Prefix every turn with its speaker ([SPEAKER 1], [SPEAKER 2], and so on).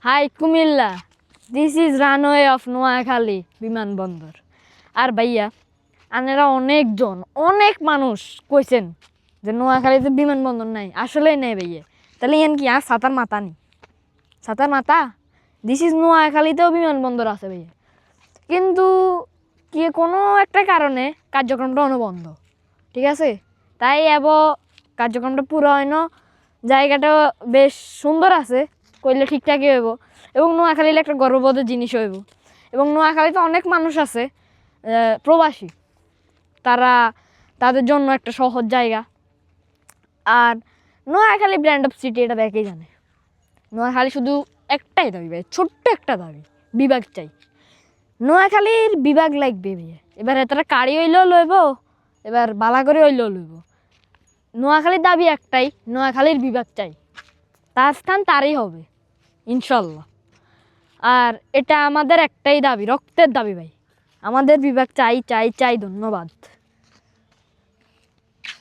[SPEAKER 1] High Comilla, this is runway of Noakhali বিমানবন্দর। আর ভাইয়া আনেরা অনেক মানুষ কইছেন যে নোয়াখালীতে বিমানবন্দর নাই, আসলেই নেই ভাইয়া। তাহলে ইয়ান কি আর সাতার মাথা নি? সাতার মাথা দিস ইজ নোয়াখালীতেও বিমানবন্দর আছে ভাইয়া, কিন্তু কি কোনো একটা কারণে কার্যক্রমটা অনুবন্ধ, ঠিক আছে? তাই কার্যক্রমটা পুরো হয় না, জায়গাটা বেশ সুন্দর আছে, করলে ঠিকঠাকই হইব এবং নোয়াখালীর একটা গর্ববোধের জিনিস হইব। এবং নোয়াখালীতে অনেক মানুষ আছে প্রবাসী, তাদের জন্য একটা সহজ জায়গা। আর নোয়াখালী ব্র্যান্ড অফ সিটি এটা ব্যাকেই জানে। নোয়াখালী শুধু একটাই দাবি ভাই, ছোট্ট একটা দাবি, বিভাগ চাই। নোয়াখালীর বিভাগ লাগবে ভাইয়া। এবার তারা কারি হইলেও লইব, এবার বালা করে হইলেও লইব। নোয়াখালীর দাবি একটাই, নোয়াখালীর বিভাগ চাই, তার স্থান তারই হবে ইনশাল্লাহ। আর এটা আমাদের একটাই দাবি, রক্তের দাবি ভাই, আমাদের বিভাগ চাই চাই চাই। ধন্যবাদ।